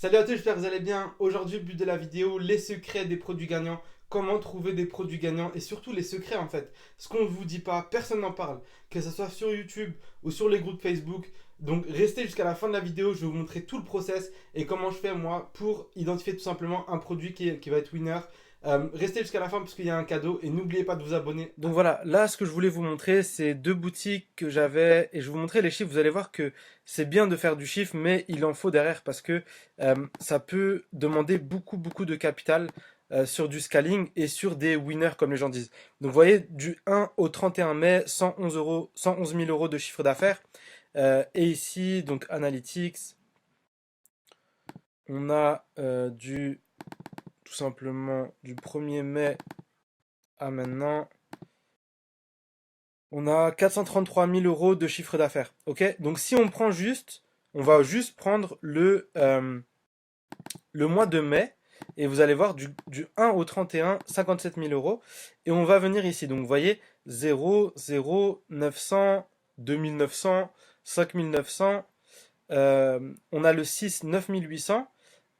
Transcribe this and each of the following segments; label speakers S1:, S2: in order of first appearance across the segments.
S1: Salut à tous, j'espère que vous allez bien. Aujourd'hui, le but de la vidéo, les secrets des produits gagnants. Comment trouver des produits gagnants et surtout les secrets en fait. Ce qu'on ne vous dit pas, personne n'en parle. Que ce soit sur YouTube ou sur les groupes Facebook. Donc restez jusqu'à la fin de la vidéo, je vais vous montrer tout le process et comment je fais moi pour identifier tout simplement un produit qui va être winner. Restez jusqu'à la fin parce qu'il y a un cadeau et n'oubliez pas de vous abonner. Donc voilà, là ce que je voulais vous montrer, c'est deux boutiques que j'avais et je vais vous montrer les chiffres. Vous allez voir que c'est bien de faire du chiffre, mais il en faut derrière parce que ça peut demander beaucoup de capital sur du scaling et sur des winners comme les gens disent. Donc vous voyez, du 1 au 31 mai, 111 euros, 111 000 euros de chiffre d'affaires. Et ici, donc Analytics, on a tout simplement du 1er mai à maintenant, on a 433 000 euros de chiffre d'affaires. Ok? Donc si on prend juste, on va juste prendre le mois de mai, et vous allez voir du 1 au 31, 57 000 euros. Et on va venir ici. Donc vous voyez, 0, 0, 900, 2900, 5900. On a le 6, 9800.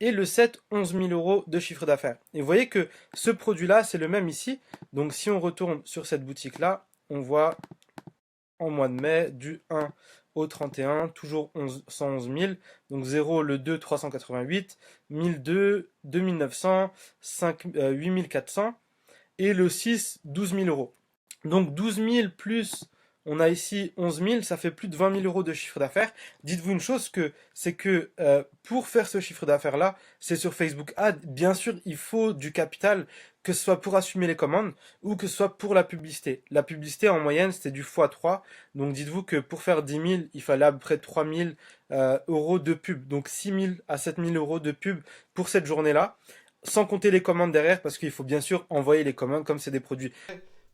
S1: Et le 7, 11 000 euros de chiffre d'affaires. Et vous voyez que ce produit-là, c'est le même ici. Donc si on retourne sur cette boutique-là, on voit en mois de mai, du 1 au 31, toujours 111 000, donc 0 le 2, 388, 1002, 2900, 8400, et le 6, 12 000 euros. Donc 12 000 plus, on a ici 11 000, ça fait plus de 20 000 euros de chiffre d'affaires. Dites-vous une chose, c'est que pour faire ce chiffre d'affaires-là, c'est sur Facebook Ads. Bien sûr, il faut du capital, que ce soit pour assumer les commandes ou que ce soit pour la publicité. La publicité, en moyenne, c'était du x3. Donc dites-vous que pour faire 10 000, il fallait à peu près 3 000 euros de pub. Donc 6 000 à 7 000 euros de pub pour cette journée-là, sans compter les commandes derrière, parce qu'il faut bien sûr envoyer les commandes comme c'est des produits.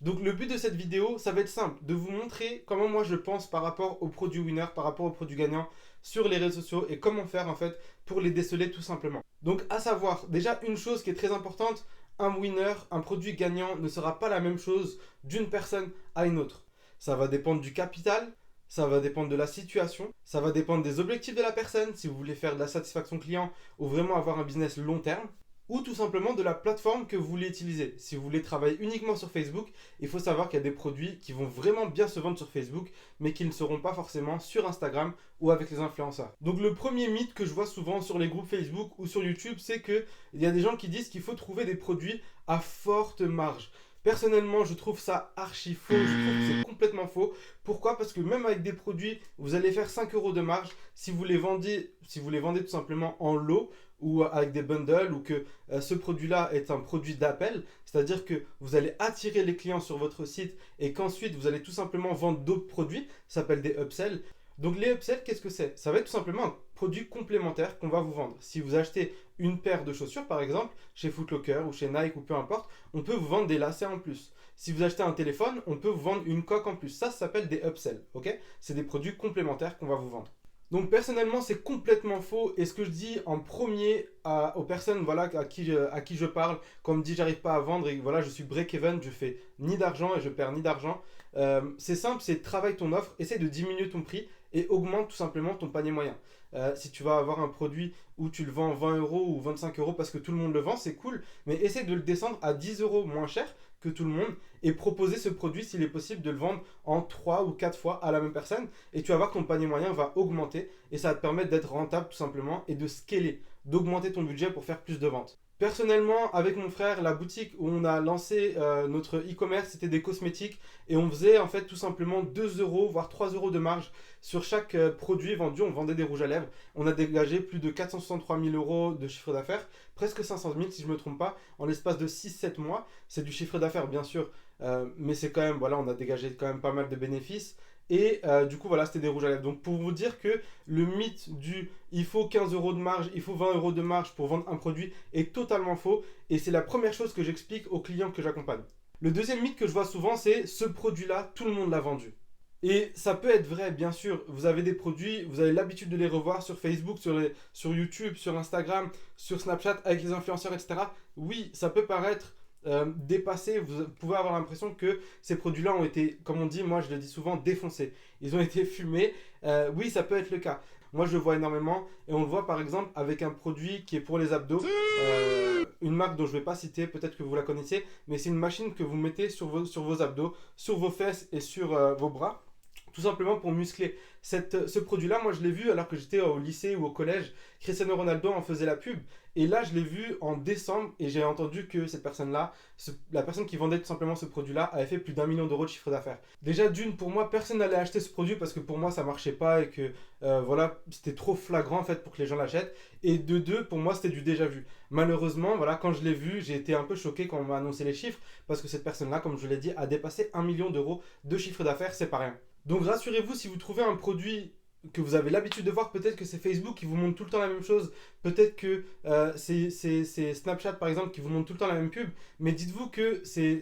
S1: Donc le but de cette vidéo, ça va être simple, de vous montrer comment moi je pense par rapport aux produits winners, par rapport aux produits gagnants sur les réseaux sociaux et comment faire en fait pour les déceler tout simplement. Donc à savoir, déjà une chose qui est très importante, un winner, un produit gagnant ne sera pas la même chose d'une personne à une autre. Ça va dépendre du capital, ça va dépendre de la situation, ça va dépendre des objectifs de la personne, si vous voulez faire de la satisfaction client ou vraiment avoir un business long terme ou tout simplement de la plateforme que vous voulez utiliser. Si vous voulez travailler uniquement sur Facebook, il faut savoir qu'il y a des produits qui vont vraiment bien se vendre sur Facebook, mais qui ne seront pas forcément sur Instagram ou avec les influenceurs. Donc le premier mythe que je vois souvent sur les groupes Facebook ou sur YouTube, c'est qu'il y a des gens qui disent qu'il faut trouver des produits à forte marge. Personnellement, je trouve ça archi faux, je trouve que c'est complètement faux. Pourquoi? Parce que même avec des produits, vous allez faire 5 euros de marge si vous les vendez tout simplement en lot ou avec des bundles ou que ce produit-là est un produit d'appel, c'est-à-dire que vous allez attirer les clients sur votre site et qu'ensuite vous allez tout simplement vendre d'autres produits, ça s'appelle des upsells. Donc les upsells, qu'est-ce que c'est? Ça va être tout simplement un produit complémentaire qu'on va vous vendre. Si vous achetez une paire de chaussures par exemple, chez Foot Locker ou chez Nike ou peu importe, on peut vous vendre des lacets en plus. Si vous achetez un téléphone, on peut vous vendre une coque en plus. Ça s'appelle des upsells, ok? C'est des produits complémentaires qu'on va vous vendre. Donc personnellement, c'est complètement faux. Et ce que je dis en premier aux personnes voilà, à qui je parle, quand on me dit j'arrive pas à vendre et voilà, je suis break-even, je fais ni d'argent et je perds ni d'argent. C'est simple, c'est travaille ton offre, essaie de diminuer ton prix et augmente tout simplement ton panier moyen. Si tu vas avoir un produit où tu le vends 20 euros ou 25 euros parce que tout le monde le vend, c'est cool, mais essaie de le descendre à 10 euros moins cher que tout le monde et proposer ce produit s'il est possible de le vendre en 3 ou 4 fois à la même personne et tu vas voir que ton panier moyen va augmenter et ça va te permettre d'être rentable tout simplement et de scaler, d'augmenter ton budget pour faire plus de ventes. Personnellement, avec mon frère, la boutique où on a lancé notre e-commerce, c'était des cosmétiques et on faisait en fait tout simplement 2 euros, voire 3 euros de marge sur chaque produit vendu. On vendait des rouges à lèvres. On a dégagé plus de 463 000 euros de chiffre d'affaires, presque 500 000 si je ne me trompe pas, en l'espace de 6-7 mois. C'est du chiffre d'affaires bien sûr, mais c'est quand même, voilà, on a dégagé quand même pas mal de bénéfices. Et du coup, voilà, c'était des rouges à lèvres. Donc, pour vous dire que le mythe du il faut 15 euros de marge, il faut 20 euros de marge pour vendre un produit est totalement faux. Et c'est la première chose que j'explique aux clients que j'accompagne. Le deuxième mythe que je vois souvent, c'est ce produit-là, tout le monde l'a vendu. Et ça peut être vrai, bien sûr. Vous avez des produits, vous avez l'habitude de les revoir sur Facebook, sur YouTube, sur Instagram, sur Snapchat, avec les influenceurs, etc. Oui, ça peut paraître dépassé. Vous pouvez avoir l'impression que ces produits-là ont été, comme on dit, moi je le dis souvent, défoncés. Ils ont été fumés. Oui, ça peut être le cas. Moi, je le vois énormément et on le voit par exemple avec un produit qui est pour les abdos. Une marque dont je ne vais pas citer, peut-être que vous la connaissez, mais c'est une machine que vous mettez sur vos abdos, sur vos fesses et sur vos bras, tout simplement pour muscler. Ce produit-là, moi je l'ai vu alors que j'étais au lycée ou au collège. Cristiano Ronaldo en faisait la pub. Et là, je l'ai vu en décembre et j'ai entendu que cette personne-là, la personne qui vendait tout simplement ce produit-là, avait fait plus d'1 million d'euros de chiffre d'affaires. Déjà, d'une, pour moi, personne n'allait acheter ce produit parce que pour moi, ça marchait pas et que voilà, c'était trop flagrant en fait pour que les gens l'achètent. Et de deux, pour moi, c'était du déjà vu. Malheureusement, voilà, quand je l'ai vu, j'ai été un peu choqué quand on m'a annoncé les chiffres parce que cette personne-là, comme je l'ai dit, a dépassé 1 million d'euros de chiffre d'affaires, c'est pas rien. Donc rassurez-vous, si vous trouvez un produit que vous avez l'habitude de voir, peut-être que c'est Facebook qui vous montre tout le temps la même chose, peut-être que c'est Snapchat par exemple qui vous montre tout le temps la même pub, mais dites-vous que ces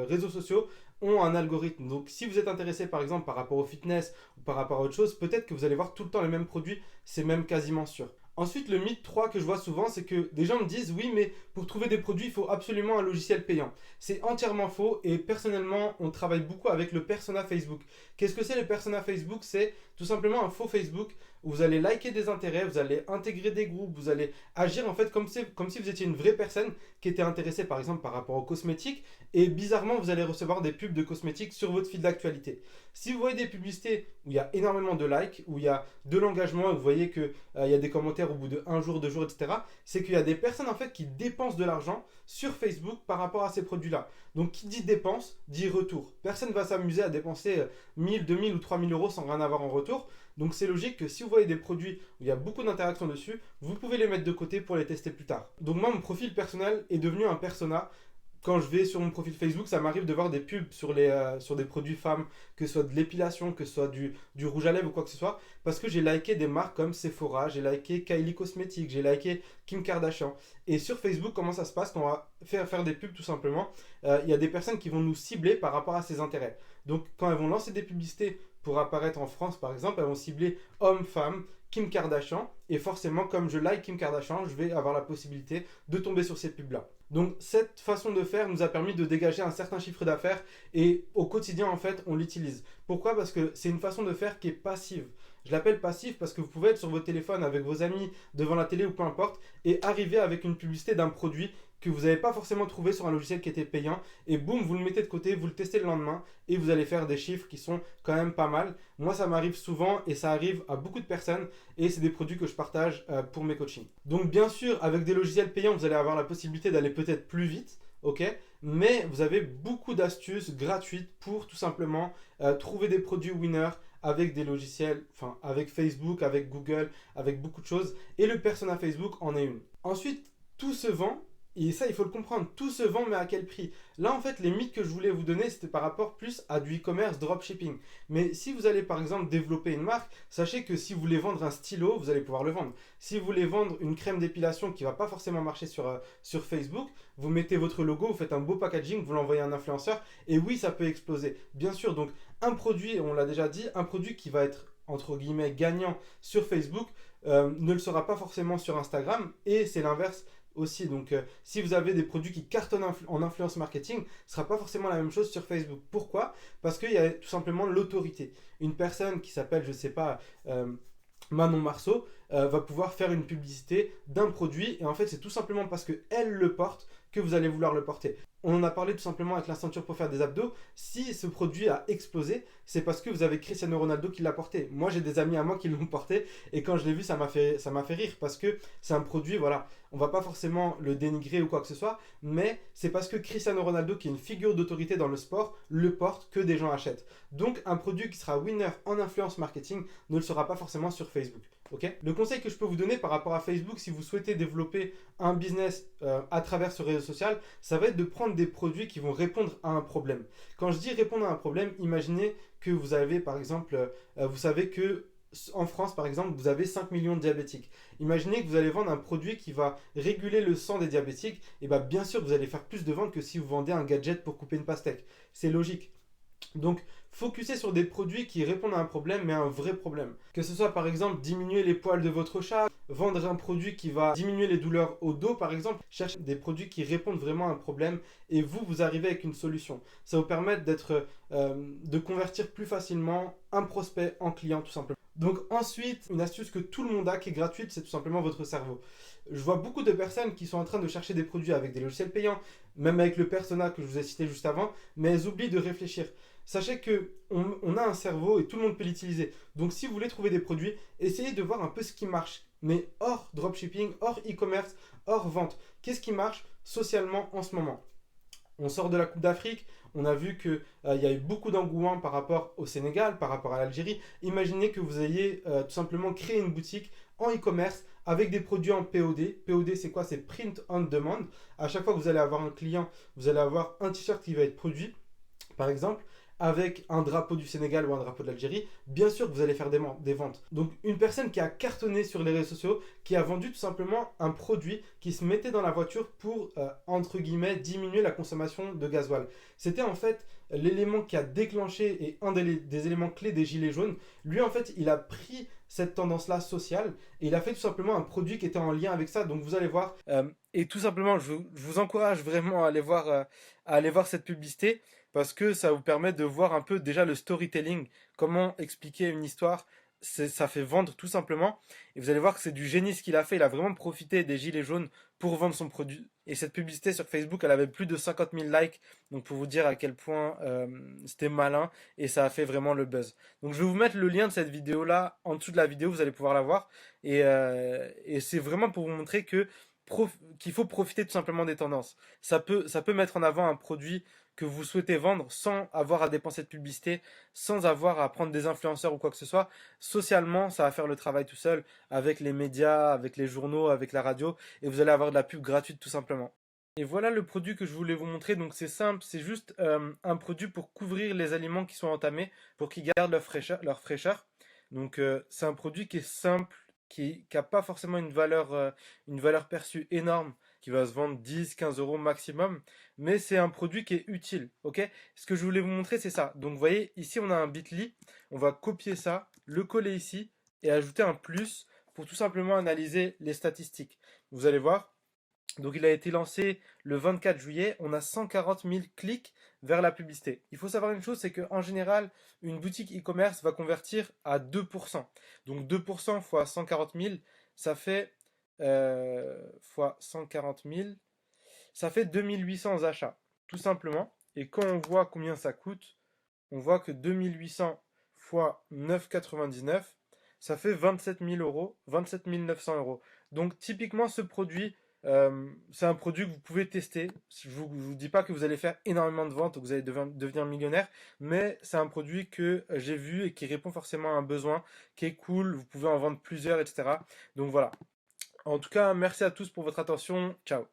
S1: réseaux sociaux ont un algorithme. Donc si vous êtes intéressé par exemple par rapport au fitness ou par rapport à autre chose, peut-être que vous allez voir tout le temps les mêmes produits, c'est même quasiment sûr. Ensuite, le mythe 3 que je vois souvent, c'est que des gens me disent oui, mais pour trouver des produits, il faut absolument un logiciel payant. C'est entièrement faux et personnellement, on travaille beaucoup avec le persona Facebook. Qu'est-ce que c'est le persona Facebook? C'est tout simplement un faux Facebook où vous allez liker des intérêts, vous allez intégrer des groupes, vous allez agir en fait comme si vous étiez une vraie personne qui était intéressée par exemple par rapport aux cosmétiques et bizarrement vous allez recevoir des pubs de cosmétiques sur votre fil d'actualité. Si vous voyez des publicités où il y a énormément de likes, où il y a de l'engagement, vous voyez qu'il y a des commentaires au bout de un jour, 2 jours, etc., c'est qu'il y a des personnes en fait qui dépensent de l'argent sur Facebook par rapport à ces produits-là. Donc qui dit dépense, dit retour. Personne ne va s'amuser à dépenser 1000, 2000 ou 3000 € sans rien avoir en retour. Donc c'est logique que si vous voyez des produits où il y a beaucoup d'interactions dessus, vous pouvez les mettre de côté pour les tester plus tard. Donc moi, mon profil personnel est devenu un persona. Quand je vais sur mon profil Facebook, ça m'arrive de voir des pubs sur des produits femmes, que ce soit de l'épilation, que ce soit du rouge à lèvres ou quoi que ce soit, parce que j'ai liké des marques comme Sephora, j'ai liké Kylie Cosmetics, j'ai liké Kim Kardashian. Et sur Facebook, comment ça se passe quand on va faire des pubs tout simplement? Il y a des personnes qui vont nous cibler par rapport à ses intérêts. Donc quand elles vont lancer des publicités pour apparaître en France par exemple, elles vont cibler hommes, femmes, Kim Kardashian, et forcément comme je like Kim Kardashian, je vais avoir la possibilité de tomber sur ces pubs-là. Donc cette façon de faire nous a permis de dégager un certain chiffre d'affaires et au quotidien en fait on l'utilise. Pourquoi? Parce que c'est une façon de faire qui est passive. Je l'appelle passive parce que vous pouvez être sur votre téléphone avec vos amis, devant la télé ou peu importe, et arriver avec une publicité d'un produit que vous n'avez pas forcément trouvé sur un logiciel qui était payant, et boum, vous le mettez de côté, vous le testez le lendemain, et vous allez faire des chiffres qui sont quand même pas mal. Moi, ça m'arrive souvent, et ça arrive à beaucoup de personnes, et c'est des produits que je partage pour mes coachings. Donc bien sûr, avec des logiciels payants, vous allez avoir la possibilité d'aller peut-être plus vite, ok, mais vous avez beaucoup d'astuces gratuites pour tout simplement trouver des produits winners avec des logiciels, enfin avec Facebook, avec Google, avec beaucoup de choses, et le persona Facebook en est une. Ensuite, tout se vend. Et ça, il faut le comprendre, tout se vend, mais à quel prix? Là, en fait, les mythes que je voulais vous donner, c'était par rapport plus à du e-commerce, dropshipping. Mais si vous allez, par exemple, développer une marque, sachez que si vous voulez vendre un stylo, vous allez pouvoir le vendre. Si vous voulez vendre une crème d'épilation qui ne va pas forcément marcher sur Facebook, vous mettez votre logo, vous faites un beau packaging, vous l'envoyez à un influenceur, et oui, ça peut exploser. Bien sûr, donc, un produit, on l'a déjà dit, un produit qui va être, entre guillemets, gagnant sur Facebook, ne le sera pas forcément sur Instagram, et c'est l'inverse aussi. Donc, si vous avez des produits qui cartonnent en influence marketing, ce ne sera pas forcément la même chose sur Facebook. Pourquoi? Parce qu'il y a tout simplement l'autorité. Une personne qui s'appelle, je ne sais pas, Manon Marceau, va pouvoir faire une publicité d'un produit et en fait c'est tout simplement parce qu'elle le porte que vous allez vouloir le porter. On en a parlé tout simplement avec la ceinture pour faire des abdos. Si ce produit a explosé, c'est parce que vous avez Cristiano Ronaldo qui l'a porté. Moi j'ai des amis à moi qui l'ont porté et quand je l'ai vu ça m'a fait rire parce que c'est un produit, voilà, on va pas forcément le dénigrer ou quoi que ce soit, mais c'est parce que Cristiano Ronaldo qui est une figure d'autorité dans le sport le porte que des gens achètent. Donc un produit qui sera winner en influence marketing ne le sera pas forcément sur Facebook. Okay. Le conseil que je peux vous donner par rapport à Facebook, si vous souhaitez développer un business à travers ce réseau social, ça va être de prendre des produits qui vont répondre à un problème. Quand je dis répondre à un problème, imaginez que vous avez par exemple, vous savez que en France par exemple, vous avez 5 millions de diabétiques. Imaginez que vous allez vendre un produit qui va réguler le sang des diabétiques, et bien sûr vous allez faire plus de ventes que si vous vendez un gadget pour couper une pastèque. C'est logique. Donc focuser sur des produits qui répondent à un problème, mais un vrai problème. Que ce soit par exemple diminuer les poils de votre chat, vendre un produit qui va diminuer les douleurs au dos par exemple, cherchez des produits qui répondent vraiment à un problème et vous arrivez avec une solution. Ça vous permet de convertir plus facilement un prospect en client tout simplement. Donc ensuite, une astuce que tout le monde a qui est gratuite, c'est tout simplement votre cerveau. Je vois beaucoup de personnes qui sont en train de chercher des produits avec des logiciels payants, même avec le persona que je vous ai cité juste avant, mais elles oublient de réfléchir. Sachez que on a un cerveau et tout le monde peut l'utiliser. Donc si vous voulez trouver des produits, essayez de voir un peu ce qui marche. Mais hors dropshipping, hors e-commerce, hors vente. Qu'est-ce qui marche socialement en ce moment? On sort de la Coupe d'Afrique, on a vu qu'il y a eu beaucoup d'engouement par rapport au Sénégal, par rapport à l'Algérie. Imaginez que vous ayez tout simplement créé une boutique en e-commerce avec des produits en POD. POD, c'est quoi? C'est Print on Demand. À chaque fois que vous allez avoir un client, vous allez avoir un t-shirt qui va être produit, par exemple, avec un drapeau du Sénégal ou un drapeau de l'Algérie, bien sûr que vous allez faire des ventes. Donc une personne qui a cartonné sur les réseaux sociaux, qui a vendu tout simplement un produit qui se mettait dans la voiture pour, entre guillemets, diminuer la consommation de gasoil. C'était en fait l'élément qui a déclenché et un des éléments clés des gilets jaunes. Lui, en fait, il a pris cette tendance-là sociale et il a fait tout simplement un produit qui était en lien avec ça. Donc vous allez voir. Et tout simplement, je vous encourage vraiment à aller voir cette publicité parce que ça vous permet de voir un peu déjà le storytelling, comment expliquer une histoire. Ça fait vendre tout simplement. Et vous allez voir que c'est du génie ce qu'il a fait. Il a vraiment profité des gilets jaunes pour vendre son produit. Et cette publicité sur Facebook, elle avait plus de 50 000 likes. Donc pour vous dire à quel point c'était malin. Et ça a fait vraiment le buzz. Donc je vais vous mettre le lien de cette vidéo-là en dessous de la vidéo. Vous allez pouvoir la voir. Et c'est vraiment pour vous montrer qu'il faut profiter tout simplement des tendances. Ça peut mettre en avant un produit que vous souhaitez vendre sans avoir à dépenser de publicité, sans avoir à prendre des influenceurs ou quoi que ce soit. Socialement, ça va faire le travail tout seul avec les médias, avec les journaux, avec la radio, et vous allez avoir de la pub gratuite tout simplement. Et voilà le produit que je voulais vous montrer. Donc c'est simple, c'est juste un produit pour couvrir les aliments qui sont entamés, pour qu'ils gardent leur fraîcheur. Donc c'est un produit qui est simple, qui n'a pas forcément une valeur perçue énorme, qui va se vendre 10, 15 euros maximum, mais c'est un produit qui est utile, ok? Ce que je voulais vous montrer, c'est ça. Donc vous voyez, ici on a un bit.ly, on va copier ça, le coller ici, et ajouter un plus pour tout simplement analyser les statistiques. Vous allez voir, donc il a été lancé le 24 juillet, on a 140 000 clics vers la publicité. Il faut savoir une chose, c'est qu'en général, une boutique e-commerce va convertir à 2%. Donc 2% fois 140 000, ça fait fois 140 000, ça fait 2800 achats, tout simplement. Et quand on voit combien ça coûte, on voit que 2800 fois 9,99, ça fait 27 000 euros, 27 900 euros. Donc typiquement ce produit, c'est un produit que vous pouvez tester. Je vous dis pas que vous allez faire énormément de ventes ou que vous allez devenir millionnaire, mais c'est un produit que j'ai vu et qui répond forcément à un besoin, qui est cool, vous pouvez en vendre plusieurs, etc. Donc voilà. En tout cas, merci à tous pour votre attention. Ciao.